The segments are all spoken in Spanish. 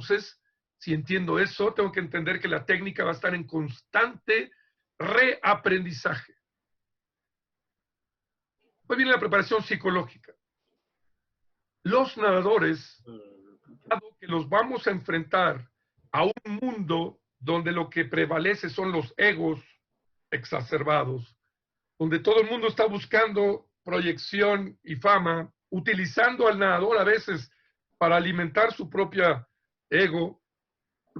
Entonces, si entiendo eso, tengo que entender que la técnica va a estar en constante reaprendizaje. Después viene la preparación psicológica. Los nadadores, dado que los vamos a enfrentar a un mundo donde lo que prevalece son los egos exacerbados, donde todo el mundo está buscando proyección y fama, utilizando al nadador a veces para alimentar su propia ego.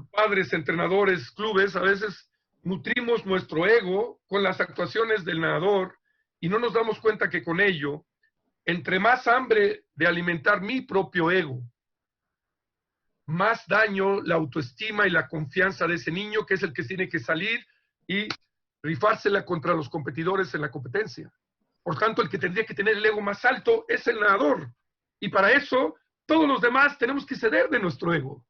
Padres, entrenadores, clubes, a veces nutrimos nuestro ego con las actuaciones del nadador y no nos damos cuenta que con ello, entre más hambre de alimentar mi propio ego, más daño la autoestima y la confianza de ese niño, que es el que tiene que salir y rifársela contra los competidores en la competencia. Por tanto, el que tendría que tener el ego más alto es el nadador. Y para eso, todos los demás tenemos que ceder de nuestro ego.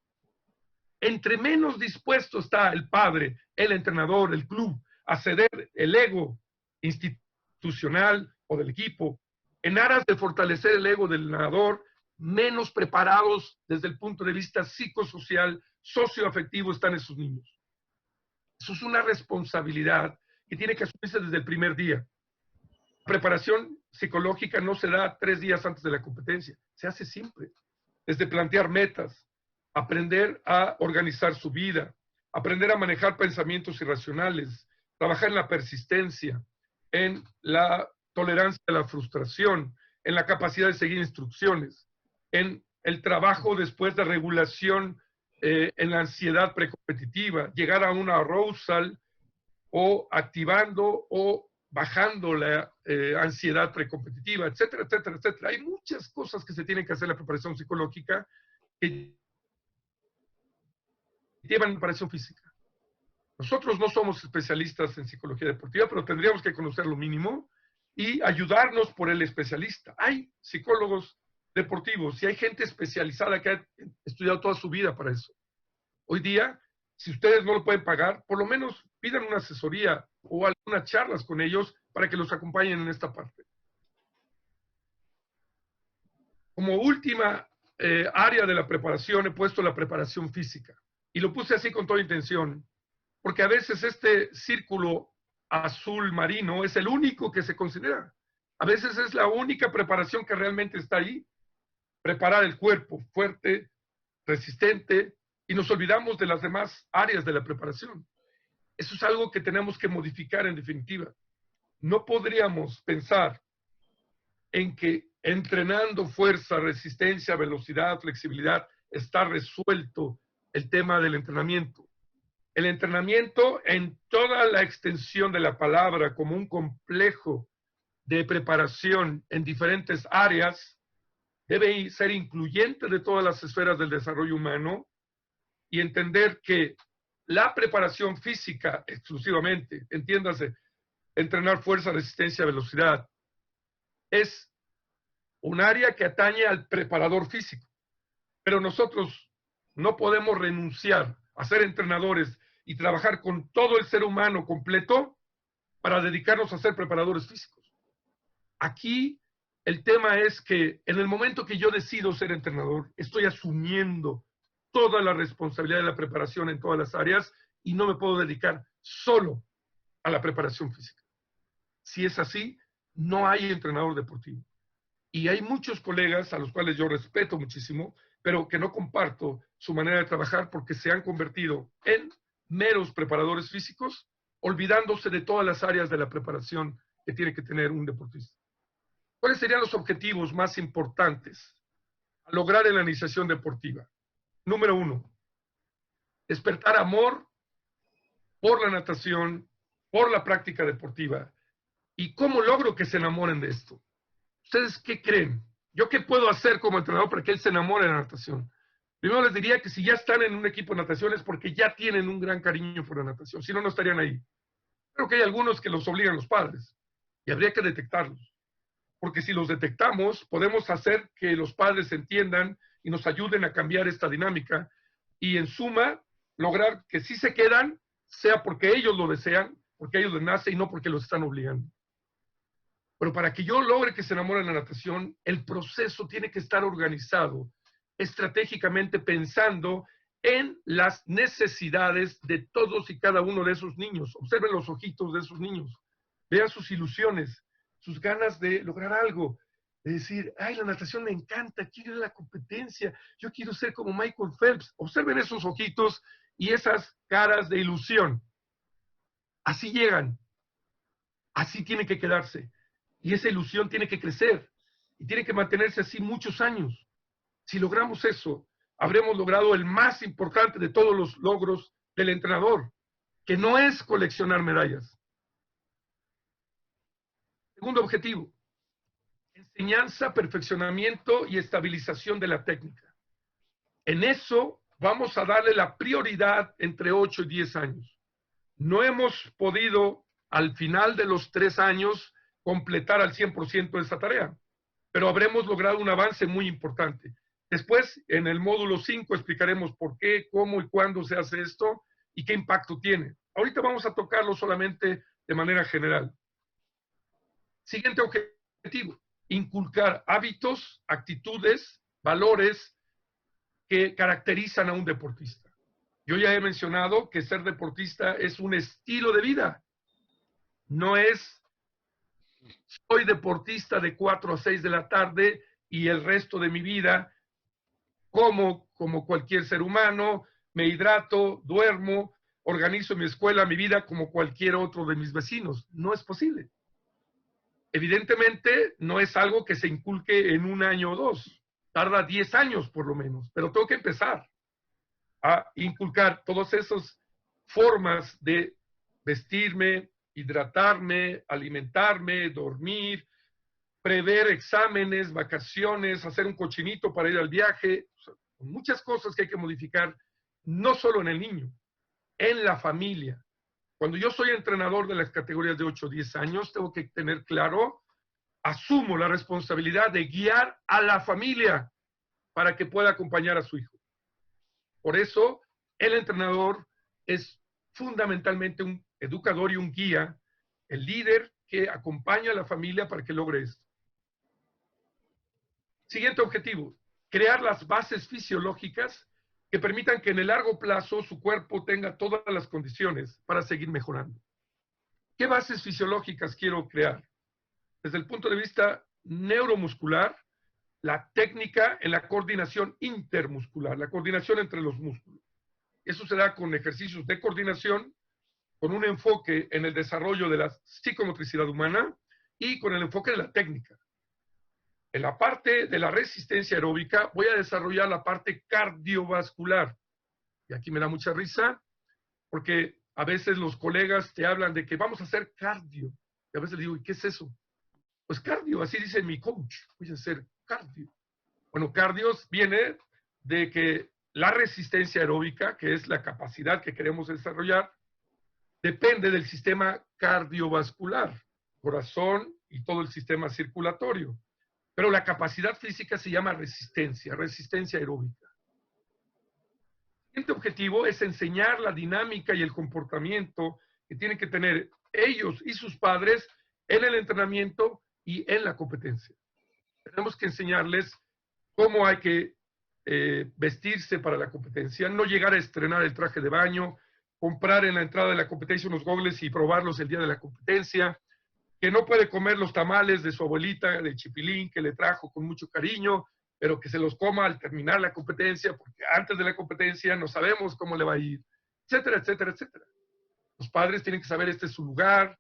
Entre menos dispuesto está el padre, el entrenador, el club, a ceder el ego institucional o del equipo, en aras de fortalecer el ego del nadador, menos preparados desde el punto de vista psicosocial, socioafectivo están esos niños. Eso es una responsabilidad que tiene que asumirse desde el primer día. La preparación psicológica no se da 3 días antes de la competencia, se hace siempre. Desde plantear metas, aprender a organizar su vida, aprender a manejar pensamientos irracionales, trabajar en la persistencia, en la tolerancia a la frustración, en la capacidad de seguir instrucciones, en el trabajo después de regulación en la ansiedad precompetitiva, llegar a una arousal o activando o bajando la ansiedad precompetitiva, etcétera, etcétera, etcétera. Hay muchas cosas que se tienen que hacer en la preparación psicológica que llevan preparación física. Nosotros no somos especialistas en psicología deportiva, pero tendríamos que conocer lo mínimo y ayudarnos por el especialista. Hay psicólogos deportivos y hay gente especializada que ha estudiado toda su vida para eso. Hoy día, si ustedes no lo pueden pagar, por lo menos pidan una asesoría o algunas charlas con ellos para que los acompañen en esta parte. Como última área de la preparación he puesto la preparación física. Y lo puse así con toda intención, porque a veces este círculo azul marino es el único que se considera. A veces es la única preparación que realmente está ahí. Preparar el cuerpo fuerte, resistente, y nos olvidamos de las demás áreas de la preparación. Eso es algo que tenemos que modificar en definitiva. No podríamos pensar en que entrenando fuerza, resistencia, velocidad, flexibilidad, está resuelto el tema del entrenamiento. El entrenamiento en toda la extensión de la palabra como un complejo de preparación en diferentes áreas debe ser incluyente de todas las esferas del desarrollo humano y entender que la preparación física exclusivamente, entiéndase, entrenar fuerza, resistencia, velocidad, es un área que atañe al preparador físico. Pero nosotros no podemos renunciar a ser entrenadores y trabajar con todo el ser humano completo para dedicarnos a ser preparadores físicos. Aquí el tema es que en el momento que yo decido ser entrenador, estoy asumiendo toda la responsabilidad de la preparación en todas las áreas y no me puedo dedicar solo a la preparación física. Si es así, no hay entrenador deportivo. Y hay muchos colegas a los cuales yo respeto muchísimo, pero que no comparto su manera de trabajar porque se han convertido en meros preparadores físicos, olvidándose de todas las áreas de la preparación que tiene que tener un deportista. ¿Cuáles serían los objetivos más importantes a lograr en la iniciación deportiva? Número 1, despertar amor por la natación, por la práctica deportiva. ¿Y cómo logro que se enamoren de esto? ¿Ustedes qué creen? ¿Yo qué puedo hacer como entrenador para que él se enamore de la natación? Primero les diría que si ya están en un equipo de natación es porque ya tienen un gran cariño por la natación, si no, no estarían ahí. Creo que hay algunos que los obligan los padres y habría que detectarlos. Porque si los detectamos, podemos hacer que los padres entiendan y nos ayuden a cambiar esta dinámica y en suma lograr que sí se quedan, sea porque ellos lo desean, porque ellos les nace y no porque los están obligando. Pero para que yo logre que se enamoren de la natación, el proceso tiene que estar organizado estratégicamente pensando en las necesidades de todos y cada uno de esos niños. Observen los ojitos de esos niños. Vean sus ilusiones, sus ganas de lograr algo. De decir, ay, la natación me encanta, quiero ir a la competencia, yo quiero ser como Michael Phelps. Observen esos ojitos y esas caras de ilusión. Así llegan. Así tiene que quedarse. Y esa ilusión tiene que crecer. Y tiene que mantenerse así muchos años. Si logramos eso, habremos logrado el más importante de todos los logros del entrenador, que no es coleccionar medallas. Segundo objetivo, enseñanza, perfeccionamiento y estabilización de la técnica. En eso vamos a darle la prioridad entre 8 y 10 años. No hemos podido, al final de los 3 años, completar al 100% esa tarea, pero habremos logrado un avance muy importante. Después, en el módulo 5, explicaremos por qué, cómo y cuándo se hace esto y qué impacto tiene. Ahorita vamos a tocarlo solamente de manera general. Siguiente objetivo, inculcar hábitos, actitudes, valores que caracterizan a un deportista. Yo ya he mencionado que ser deportista es un estilo de vida. No es, soy deportista de 4 a 6 de la tarde y el resto de mi vida como cualquier ser humano, me hidrato, duermo, organizo mi escuela, mi vida como cualquier otro de mis vecinos. No es posible. Evidentemente, no es algo que se inculque en 1 año o 2. Tarda 10 años por lo menos, pero tengo que empezar a inculcar todas esas formas de vestirme, hidratarme, alimentarme, dormir, prever exámenes, vacaciones, hacer un cochinito para ir al viaje. O sea, muchas cosas que hay que modificar, no solo en el niño, en la familia. Cuando yo soy entrenador de las categorías de 8 o 10 años, tengo que tener claro, asumo la responsabilidad de guiar a la familia para que pueda acompañar a su hijo. Por eso, el entrenador es fundamentalmente un educador y un guía, el líder que acompaña a la familia para que logre esto. Siguiente objetivo, crear las bases fisiológicas que permitan que en el largo plazo su cuerpo tenga todas las condiciones para seguir mejorando. ¿Qué bases fisiológicas quiero crear? Desde el punto de vista neuromuscular, la técnica en la coordinación intermuscular, la coordinación entre los músculos. Eso se da con ejercicios de coordinación, con un enfoque en el desarrollo de la psicomotricidad humana y con el enfoque de la técnica. En la parte de la resistencia aeróbica voy a desarrollar la parte cardiovascular. Y aquí me da mucha risa porque a veces los colegas te hablan de que vamos a hacer cardio. Y a veces les digo, ¿y qué es eso? Pues cardio, así dice mi coach, voy a hacer cardio. Bueno, cardio viene de que la resistencia aeróbica, que es la capacidad que queremos desarrollar, depende del sistema cardiovascular, corazón y todo el sistema circulatorio. Pero la capacidad física se llama resistencia, resistencia aeróbica. El siguiente objetivo es enseñar la dinámica y el comportamiento que tienen que tener ellos y sus padres en el entrenamiento y en la competencia. Tenemos que enseñarles cómo hay que vestirse para la competencia, no llegar a estrenar el traje de baño, comprar en la entrada de la competencia unos gogles y probarlos el día de la competencia, que no puede comer los tamales de su abuelita, de chipilín, que le trajo con mucho cariño, pero que se los coma al terminar la competencia, porque antes de la competencia no sabemos cómo le va a ir, etcétera, etcétera, etcétera. Los padres tienen que saber este es su lugar,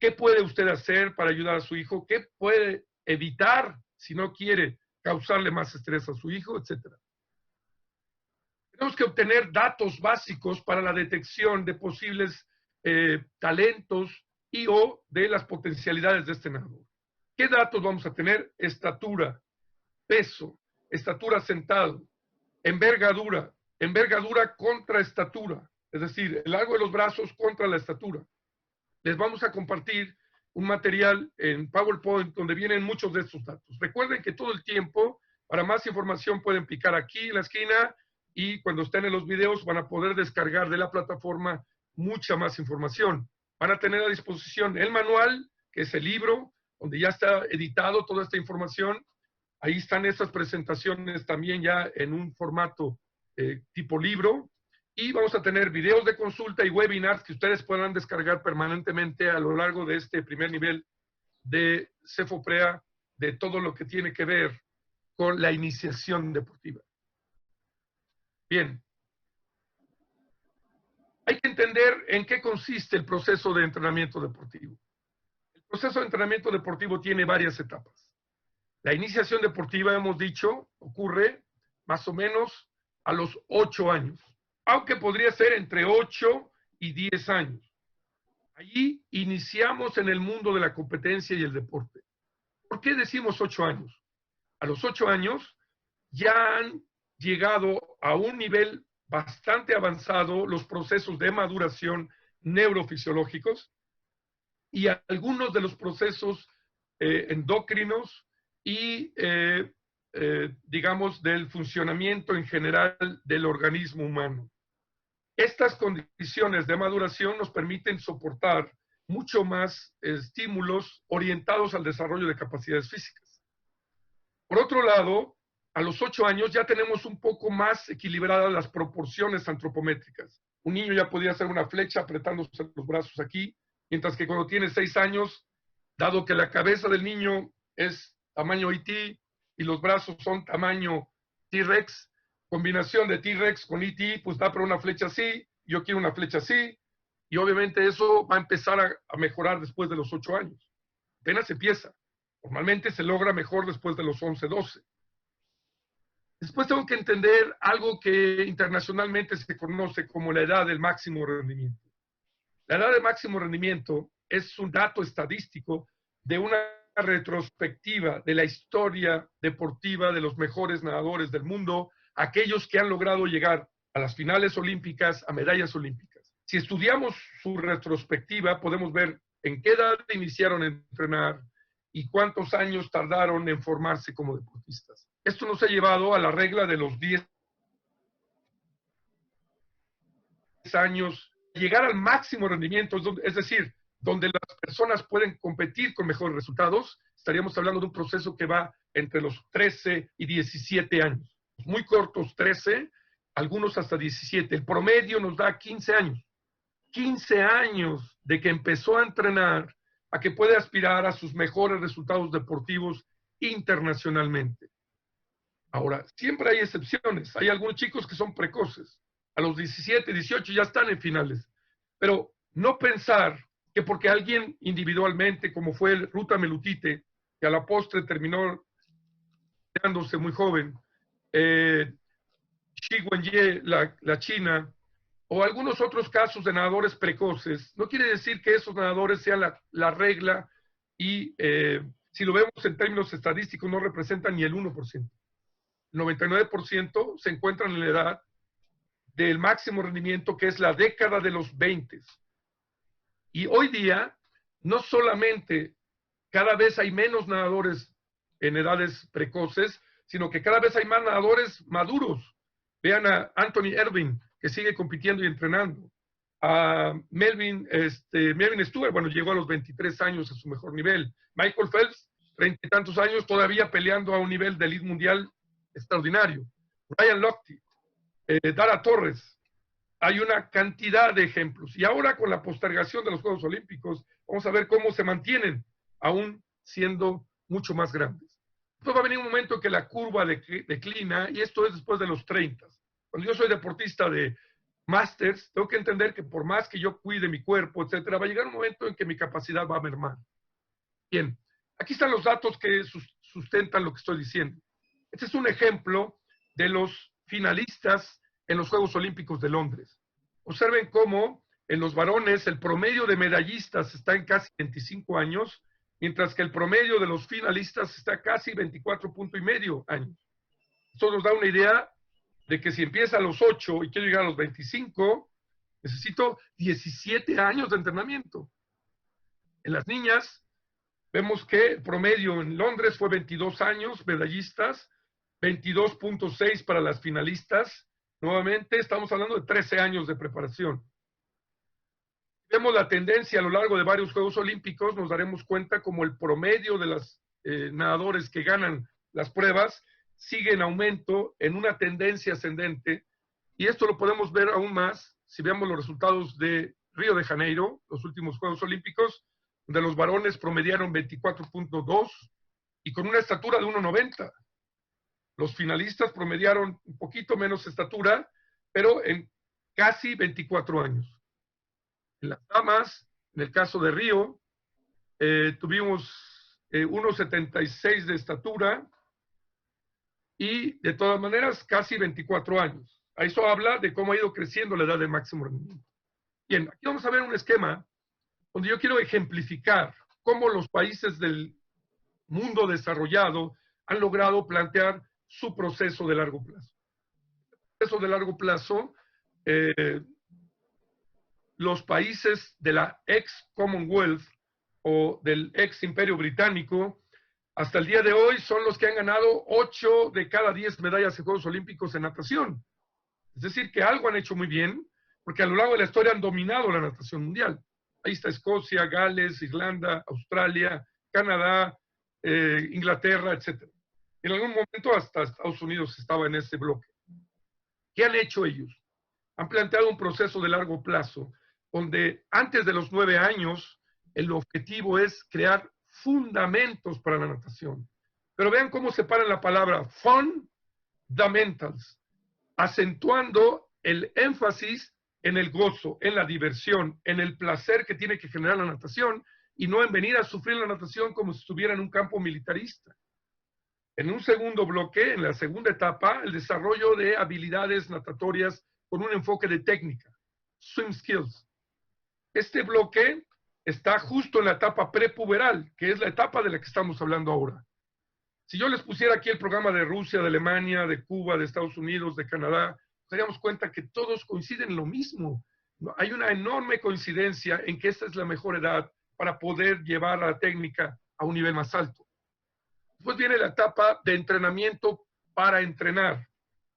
qué puede usted hacer para ayudar a su hijo, qué puede evitar si no quiere causarle más estrés a su hijo, etcétera. Tenemos que obtener datos básicos para la detección de posibles talentos y o de las potencialidades de este nadador. ¿Qué datos vamos a tener? Estatura, peso, estatura sentado, envergadura, envergadura contra estatura, es decir, el largo de los brazos contra la estatura. Les vamos a compartir un material en PowerPoint donde vienen muchos de estos datos. Recuerden que todo el tiempo, para más información pueden picar aquí en la esquina y cuando estén en los videos van a poder descargar de la plataforma mucha más información. Van a tener a disposición el manual, que es el libro, donde ya está editado toda esta información. Ahí están estas presentaciones también ya en un formato tipo libro, y vamos a tener videos de consulta y webinars que ustedes podrán descargar permanentemente a lo largo de este primer nivel de CEFOPREA, de todo lo que tiene que ver con la iniciación deportiva. Bien. Hay que entender en qué consiste el proceso de entrenamiento deportivo. El proceso de entrenamiento deportivo tiene varias etapas. La iniciación deportiva, hemos dicho, ocurre más o menos a los 8 años, aunque podría ser entre 8 y 10 años. Allí iniciamos en el mundo de la competencia y el deporte. ¿Por qué decimos 8 años? A los 8 años ya han llegado a un nivel bastante avanzado los procesos de maduración neurofisiológicos y algunos de los procesos endocrinos y, digamos, del funcionamiento en general del organismo humano. Estas condiciones de maduración nos permiten soportar mucho más estímulos orientados al desarrollo de capacidades físicas. Por otro lado, a los 8 años ya tenemos un poco más equilibradas las proporciones antropométricas. Un niño ya podía hacer una flecha apretándose los brazos aquí, mientras que cuando tiene 6 años, dado que la cabeza del niño es tamaño E.T. y los brazos son tamaño T-Rex, combinación de T-Rex con E.T., pues da para una flecha así, yo quiero una flecha así, y obviamente eso va a empezar a mejorar después de los 8 años. Apenas empieza. Normalmente se logra mejor después de los 11, 12. Después tengo que entender algo que internacionalmente se conoce como la edad del máximo rendimiento. La edad de máximo rendimiento es un dato estadístico de una retrospectiva de la historia deportiva de los mejores nadadores del mundo, aquellos que han logrado llegar a las finales olímpicas, a medallas olímpicas. Si estudiamos su retrospectiva, podemos ver en qué edad iniciaron a entrenar y cuántos años tardaron en formarse como deportistas. Esto nos ha llevado a la regla de los 10 años, llegar al máximo rendimiento, es decir, donde las personas pueden competir con mejores resultados. Estaríamos hablando de un proceso que va entre los 13 y 17 años. Muy cortos, 13, algunos hasta 17. El promedio nos da 15 años. 15 años de que empezó a entrenar a que puede aspirar a sus mejores resultados deportivos internacionalmente. Ahora, siempre hay excepciones. Hay algunos chicos que son precoces. A los 17, 18 ya están en finales. Pero no pensar que porque alguien individualmente, como fue el Ruta Melutite, que a la postre terminó quedándose muy joven, Xi Wenye, la china, o algunos otros casos de nadadores precoces, no quiere decir que esos nadadores sean la regla y si lo vemos en términos estadísticos no representan ni el 1%. El 99% se encuentran en la edad del máximo rendimiento, que es la década de los 20. Y hoy día, no solamente cada vez hay menos nadadores en edades precoces, sino que cada vez hay más nadadores maduros. Vean a Anthony Ervin, que sigue compitiendo y entrenando. A Melvin Stewart, bueno, llegó a los 23 años a su mejor nivel. Michael Phelps, 30 y tantos años, todavía peleando a un nivel de elite mundial extraordinario. Ryan Lochte, Dara Torres. Hay una cantidad de ejemplos. Y ahora con la postergación de los Juegos Olímpicos, vamos a ver cómo se mantienen, aún siendo mucho más grandes. Entonces va a venir un momento en que la curva declina, y esto es después de los 30. Cuando yo soy deportista de Masters, tengo que entender que por más que yo cuide mi cuerpo, etcétera, va a llegar un momento en que mi capacidad va a mermar. Bien, aquí están los datos que sustentan lo que estoy diciendo. Este es un ejemplo de los finalistas en los Juegos Olímpicos de Londres. Observen cómo en los varones el promedio de medallistas está en casi 25 años, mientras que el promedio de los finalistas está casi 24.5 años. Esto nos da una idea de que si empieza a los 8 y quiero llegar a los 25, necesito 17 años de entrenamiento. En las niñas, vemos que el promedio en Londres fue 22 años, medallistas, 22.6 para las finalistas. Nuevamente, estamos hablando de 13 años de preparación. Vemos la tendencia a lo largo de varios Juegos Olímpicos, nos daremos cuenta como el promedio de los nadadores que ganan las pruebas sigue en aumento en una tendencia ascendente Y esto lo podemos ver aún más si vemos los resultados de Río de Janeiro, los últimos Juegos Olímpicos, donde los varones promediaron 24.2 y con una estatura de 1.90. Los finalistas promediaron un poquito menos estatura, pero en casi 24 años. En las damas, en el caso de Río, tuvimos 1.76 de estatura y de todas maneras casi 24 años. Eso habla de cómo ha ido creciendo la edad de máximo rendimiento. Bien, aquí vamos a ver un esquema donde yo quiero ejemplificar cómo los países del mundo desarrollado han logrado plantear su proceso de largo plazo. El proceso de largo plazo, los países de la ex Commonwealth o del ex Imperio Británico, hasta el día de hoy son los que han ganado 8 de cada 10 medallas en Juegos Olímpicos en natación. Es decir, que algo han hecho muy bien, porque a lo largo de la historia han dominado la natación mundial. Ahí está Escocia, Gales, Irlanda, Australia, Canadá, Inglaterra, etc. En algún momento hasta Estados Unidos estaba en ese bloque. ¿Qué han hecho ellos? Han planteado un proceso de largo plazo, donde antes de los 9 años, el objetivo es crear fundamentos para la natación. Pero vean cómo separan la palabra fundamentals, acentuando el énfasis en el gozo, en la diversión, en el placer que tiene que generar la natación y no en venir a sufrir la natación como si estuviera en un campo militarista. En un segundo bloque, en la segunda etapa, el desarrollo de habilidades natatorias con un enfoque de técnica, swim skills. Este bloque está justo en la etapa prepuberal, que es la etapa de la que estamos hablando ahora. Si yo les pusiera aquí el programa de Rusia, de Alemania, de Cuba, de Estados Unidos, de Canadá, nos daríamos cuenta que todos coinciden en lo mismo. Hay una enorme coincidencia en que esta es la mejor edad para poder llevar la técnica a un nivel más alto. Después viene la etapa de entrenamiento para entrenar.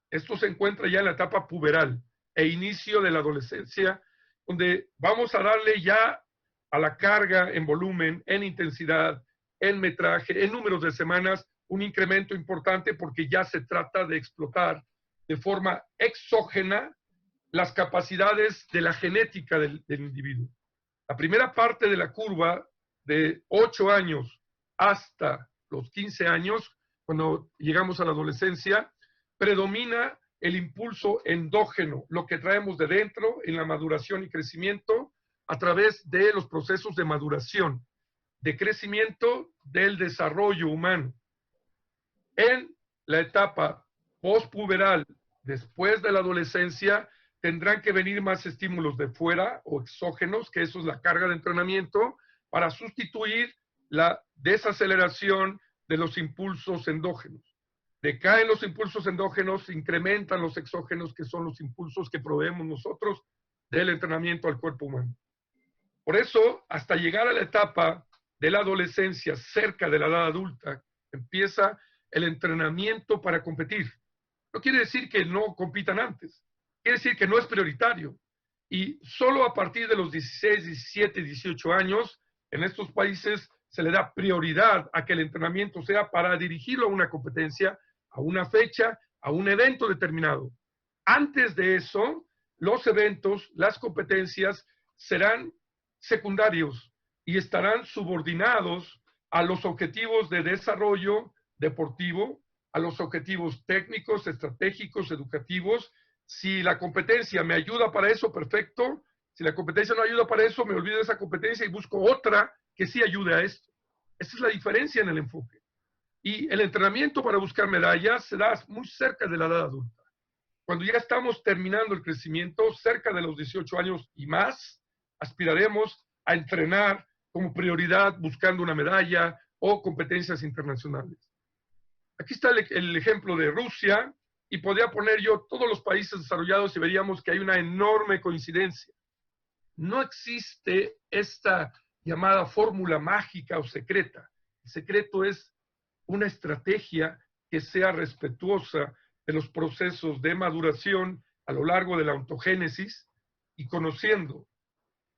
Esto se encuentra ya en la etapa puberal e inicio de la adolescencia, donde vamos a darle ya a la carga en volumen, en intensidad, en metraje, en números de semanas, un incremento importante porque ya se trata de explotar de forma exógena las capacidades de la genética del individuo. La primera parte de la curva de 8 años hasta los 15 años, cuando llegamos a la adolescencia, predomina el impulso endógeno, lo que traemos de dentro en la maduración y crecimiento a través de los procesos de maduración, de crecimiento del desarrollo humano. En la etapa postpuberal, después de la adolescencia, tendrán que venir más estímulos de fuera o exógenos, que eso es la carga de entrenamiento, para sustituir la desaceleración de los impulsos endógenos. Decaen los impulsos endógenos, incrementan los exógenos, que son los impulsos que proveemos nosotros del entrenamiento al cuerpo humano. Por eso, hasta llegar a la etapa de la adolescencia, cerca de la edad adulta, empieza el entrenamiento para competir. No quiere decir que no compitan antes, quiere decir que no es prioritario. Y solo a partir de los 16, 17, 18 años, en estos países se le da prioridad a que el entrenamiento sea para dirigirlo a una competencia, a una fecha, a un evento determinado. Antes de eso, los eventos, las competencias serán secundarios y estarán subordinados a los objetivos de desarrollo deportivo, a los objetivos técnicos, estratégicos, educativos. Si la competencia me ayuda para eso, perfecto. Si la competencia no ayuda para eso, me olvido de esa competencia y busco otra que sí ayude a esto. Esa es la diferencia en el enfoque. Y el entrenamiento para buscar medallas se da muy cerca de la edad adulta. Cuando ya estamos terminando el crecimiento, cerca de los 18 años y más, aspiraremos a entrenar como prioridad buscando una medalla o competencias internacionales. Aquí está el ejemplo de Rusia y podría poner yo todos los países desarrollados y veríamos que hay una enorme coincidencia. No existe esta llamada fórmula mágica o secreta. El secreto es una estrategia que sea respetuosa de los procesos de maduración a lo largo de la ontogénesis y conociendo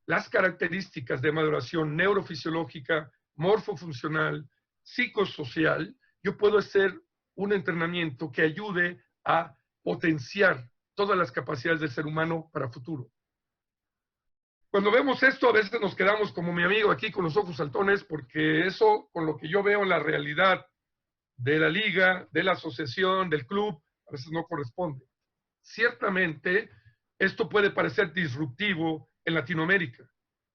las características de maduración neurofisiológica, morfofuncional, psicosocial, yo puedo hacer un entrenamiento que ayude a potenciar todas las capacidades del ser humano para futuro. Cuando vemos esto, a veces nos quedamos como mi amigo aquí con los ojos saltones, porque eso, con lo que yo veo en la realidad de la liga, de la asociación, del club, a veces no corresponde. Ciertamente, esto puede parecer disruptivo en Latinoamérica,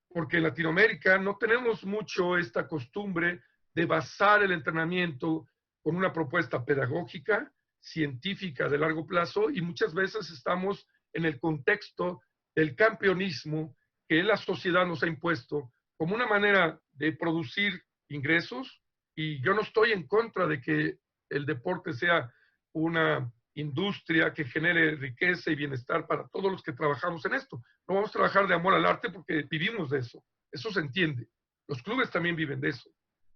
porque en Latinoamérica no tenemos mucho esta costumbre de basar el entrenamiento con una propuesta pedagógica, científica de largo plazo, y muchas veces estamos en el contexto del campeonismo que la sociedad nos ha impuesto como una manera de producir ingresos, y yo no estoy en contra de que el deporte sea una industria que genere riqueza y bienestar para todos los que trabajamos en esto. No vamos a trabajar de amor al arte porque vivimos de eso se entiende. Los clubes también viven de eso.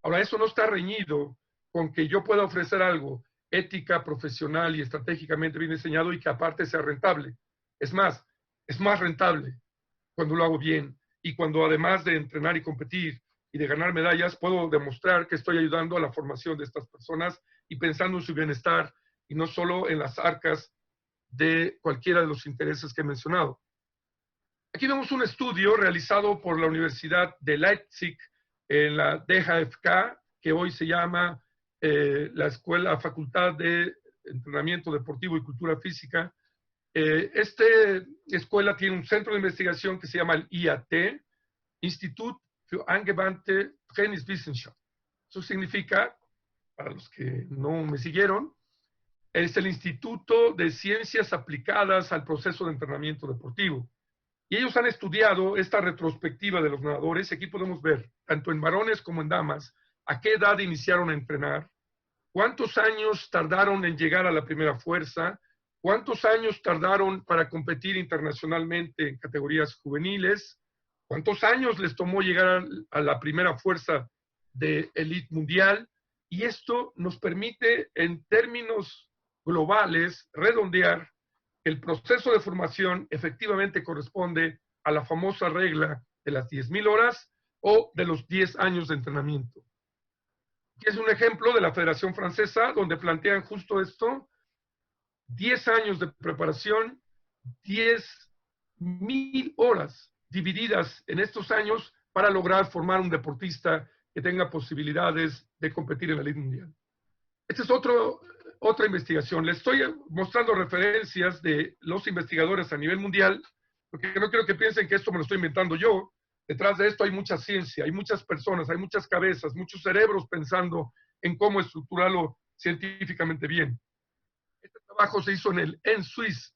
Ahora, eso no está reñido con que yo pueda ofrecer algo ética, profesional y estratégicamente bien diseñado y que aparte sea rentable. Es más rentable cuando lo hago bien y cuando además de entrenar y competir y de ganar medallas, puedo demostrar que estoy ayudando a la formación de estas personas y pensando en su bienestar y no solo en las arcas de cualquiera de los intereses que he mencionado. Aquí vemos un estudio realizado por la Universidad de Leipzig en la DHFK, que hoy se llama la Facultad de Entrenamiento Deportivo y Cultura Física. Esta escuela tiene un centro de investigación que se llama el IAT, Institut für angewandte Trainingswissenschaft. Eso significa, para los que no me siguieron, es el Instituto de Ciencias Aplicadas al Proceso de Entrenamiento Deportivo. Y ellos han estudiado esta retrospectiva de los nadadores. Aquí podemos ver, tanto en varones como en damas, a qué edad iniciaron a entrenar, cuántos años tardaron en llegar a la primera fuerza, cuántos años tardaron para competir internacionalmente en categorías juveniles, cuántos años les tomó llegar a la primera fuerza de elite mundial. Y esto nos permite, en términos globales, redondear que el proceso de formación efectivamente corresponde a la famosa regla de las 10,000 horas o de los 10 años de entrenamiento. Aquí es un ejemplo de la Federación Francesa, donde plantean justo esto: 10 años de preparación, 10,000 horas divididas en estos años para lograr formar un deportista que tenga posibilidades de competir en la Liga Mundial. Esta es otra investigación. Les estoy mostrando referencias de los investigadores a nivel mundial, porque no quiero que piensen que esto me lo estoy inventando yo. Detrás de esto hay mucha ciencia, hay muchas personas, hay muchas cabezas, muchos cerebros pensando en cómo estructurarlo científicamente bien. Este trabajo se hizo en el NSWIS,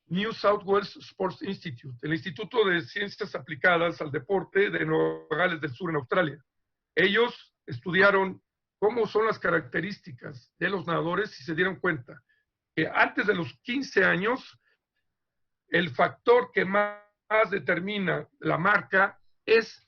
New South Wales Sports Institute, el Instituto de Ciencias Aplicadas al Deporte de Nueva Gales del Sur en Australia. Ellos estudiaron cómo son las características de los nadadores y se dieron cuenta que antes de los 15 años, el factor que más determina la marca es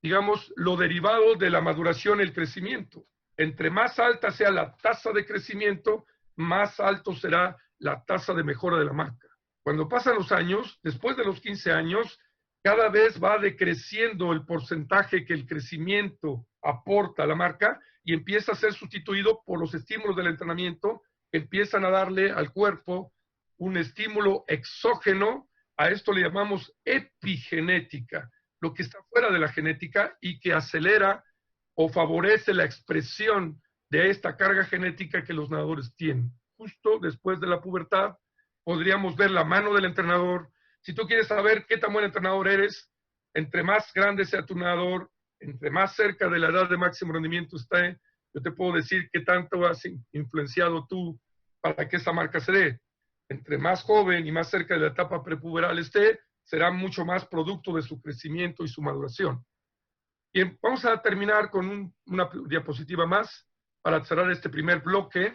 digamos, lo derivado de la maduración y el crecimiento. Entre más alta sea la tasa de crecimiento, más alto será la tasa de mejora de la marca. Cuando pasan los años, después de los 15 años, cada vez va decreciendo el porcentaje que el crecimiento aporta a la marca y empieza a ser sustituido por los estímulos del entrenamiento que empiezan a darle al cuerpo un estímulo exógeno. A esto le llamamos epigenética, lo que está fuera de la genética y que acelera o favorece la expresión de esta carga genética que los nadadores tienen. Justo después de la pubertad podríamos ver la mano del entrenador. Si tú quieres saber qué tan buen entrenador eres, entre más grande sea tu nadador, entre más cerca de la edad de máximo rendimiento esté, yo te puedo decir qué tanto has influenciado tú para que esa marca se dé. Entre más joven y más cerca de la etapa prepuberal esté, será mucho más producto de su crecimiento y su maduración. Bien, vamos a terminar con una diapositiva más para cerrar este primer bloque.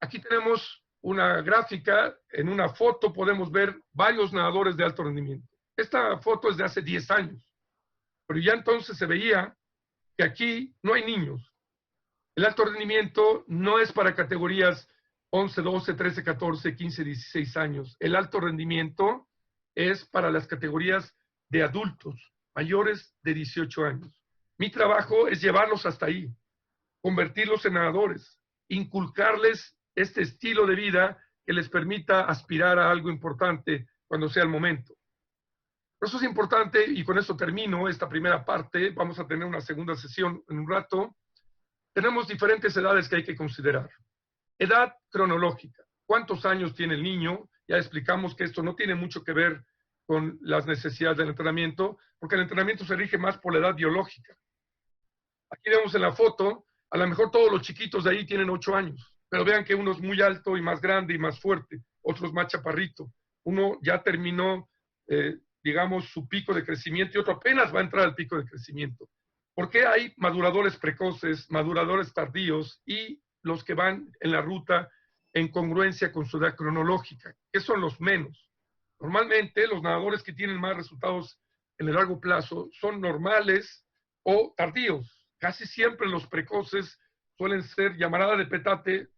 Aquí tenemos una gráfica. En una foto podemos ver varios nadadores de alto rendimiento. Esta foto es de hace 10 años, pero ya entonces se veía que aquí no hay niños. El alto rendimiento no es para categorías 11, 12, 13, 14, 15, 16 años. El alto rendimiento es para las categorías de adultos mayores de 18 años. Mi trabajo es llevarlos hasta ahí, convertirlos en nadadores, inculcarles este estilo de vida que les permita aspirar a algo importante cuando sea el momento. Por eso es importante, y con eso termino esta primera parte, vamos a tener una segunda sesión en un rato. Tenemos diferentes edades que hay que considerar. Edad cronológica. ¿Cuántos años tiene el niño? Ya explicamos que esto no tiene mucho que ver con las necesidades del entrenamiento, porque el entrenamiento se rige más por la edad biológica. Aquí vemos en la foto, a lo mejor todos los chiquitos de ahí tienen 8 años, pero vean que uno es muy alto y más grande y más fuerte, otro es más chaparrito. Uno ya terminó, digamos, su pico de crecimiento y otro apenas va a entrar al pico de crecimiento. ¿Por qué hay maduradores precoces, maduradores tardíos y los que van en la ruta en congruencia con su edad cronológica? ¿Qué son los menos? Normalmente los nadadores que tienen más resultados en el largo plazo son normales o tardíos. Casi siempre los precoces suelen ser llamarada de petate,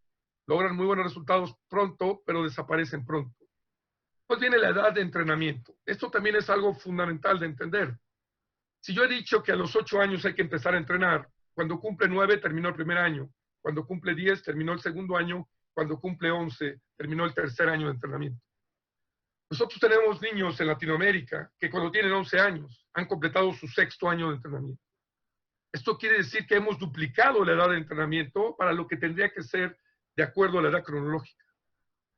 logran muy buenos resultados pronto, pero desaparecen pronto. Pues viene la edad de entrenamiento. Esto también es algo fundamental de entender. Si yo he dicho que a los 8 años hay que empezar a entrenar, cuando cumple 9 terminó el primer año, cuando cumple 10 terminó el segundo año, cuando cumple 11 terminó el tercer año de entrenamiento. Nosotros tenemos niños en Latinoamérica que cuando tienen 11 años han completado su 6º año de entrenamiento. Esto quiere decir que hemos duplicado la edad de entrenamiento para lo que tendría que ser de acuerdo a la edad cronológica.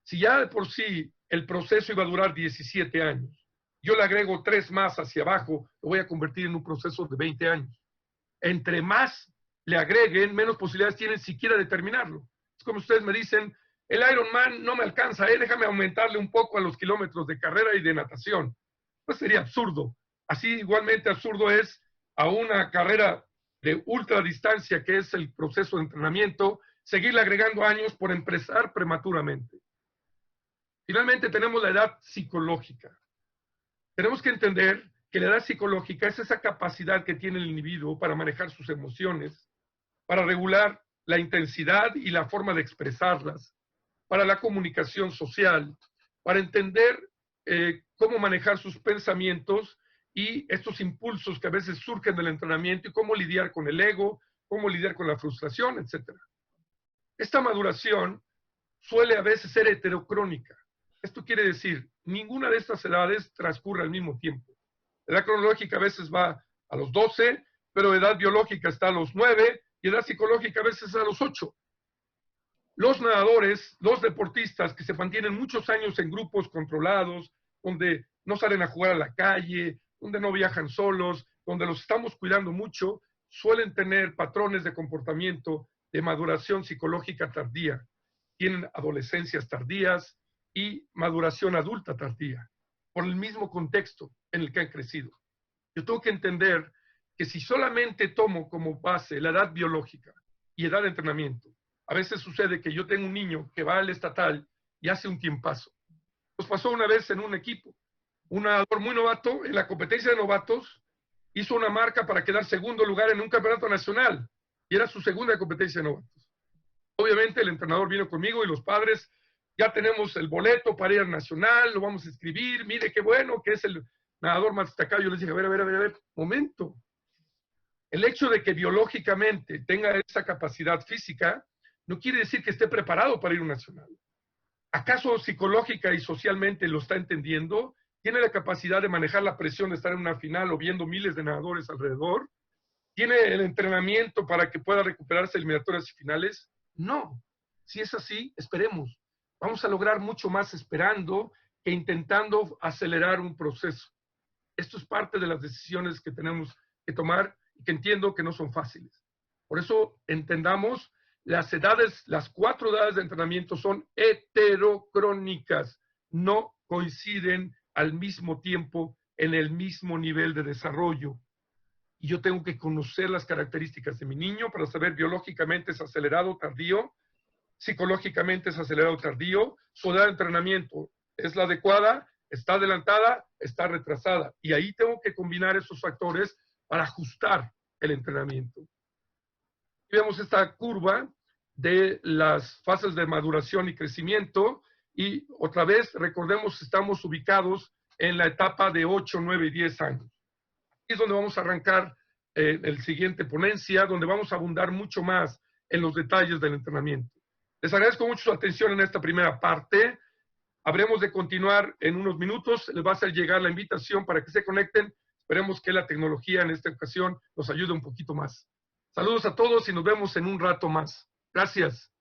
Si ya de por sí el proceso iba a durar 17 años, yo le agrego 3 más hacia abajo, lo voy a convertir en un proceso de 20 años. Entre más le agreguen, menos posibilidades tienen siquiera de terminarlo. Es como ustedes me dicen, el Ironman no me alcanza, déjame aumentarle un poco a los kilómetros de carrera y de natación. Pues sería absurdo. Así igualmente absurdo es a una carrera de ultradistancia, que es el proceso de entrenamiento, seguirle agregando años por empezar prematuramente. Finalmente tenemos la edad psicológica. Tenemos que entender que la edad psicológica es esa capacidad que tiene el individuo para manejar sus emociones, para regular la intensidad y la forma de expresarlas, para la comunicación social, para entender cómo manejar sus pensamientos y estos impulsos que a veces surgen del entrenamiento y cómo lidiar con el ego, cómo lidiar con la frustración, etc. Esta maduración suele a veces ser heterocrónica. Esto quiere decir, ninguna de estas edades transcurre al mismo tiempo. La edad cronológica a veces va a los 12, pero edad biológica está a los 9 y edad psicológica a veces a los 8. Los nadadores, los deportistas que se mantienen muchos años en grupos controlados, donde no salen a jugar a la calle, donde no viajan solos, donde los estamos cuidando mucho, suelen tener patrones de comportamiento de maduración psicológica tardía. Tienen adolescencias tardías y maduración adulta tardía, por el mismo contexto en el que han crecido. Yo tengo que entender que si solamente tomo como base la edad biológica y edad de entrenamiento, a veces sucede que yo tengo un niño que va al estatal y hace un tiempazo. Nos pasó una vez en un equipo. Un nadador muy novato, en la competencia de novatos, hizo una marca para quedar segundo lugar en un campeonato nacional. Y era su segunda competencia de novatos. Obviamente el entrenador vino conmigo y los padres, ya tenemos el boleto para ir al nacional, lo vamos a escribir, mire qué bueno, que es el nadador más destacado. Yo les dije, a ver, momento. El hecho de que biológicamente tenga esa capacidad física no quiere decir que esté preparado para ir a un nacional. ¿Acaso psicológica y socialmente lo está entendiendo? ¿Tiene la capacidad de manejar la presión de estar en una final o viendo miles de nadadores alrededor? ¿Tiene el entrenamiento para que pueda recuperarse eliminatorias y finales? No. Si es así, esperemos. Vamos a lograr mucho más esperando que intentando acelerar un proceso. Esto es parte de las decisiones que tenemos que tomar y que entiendo que no son fáciles. Por eso entendamos, las 4 edades de entrenamiento son heterocrónicas, no coinciden al mismo tiempo en el mismo nivel de desarrollo. Y yo tengo que conocer las características de mi niño para saber biológicamente es acelerado o tardío, psicológicamente es acelerado o tardío, su edad de entrenamiento es la adecuada, está adelantada, está retrasada. Y ahí tengo que combinar esos factores para ajustar el entrenamiento. Y vemos esta curva de las fases de maduración y crecimiento. Y otra vez, recordemos, estamos ubicados en la etapa de 8, 9 y 10 años. Aquí es donde vamos a arrancar el siguiente ponencia, donde vamos a abundar mucho más en los detalles del entrenamiento. Les agradezco mucho su atención en esta primera parte. Habremos de continuar en unos minutos. Les va a hacer llegar la invitación para que se conecten. Esperemos que la tecnología en esta ocasión nos ayude un poquito más. Saludos a todos y nos vemos en un rato más. Gracias.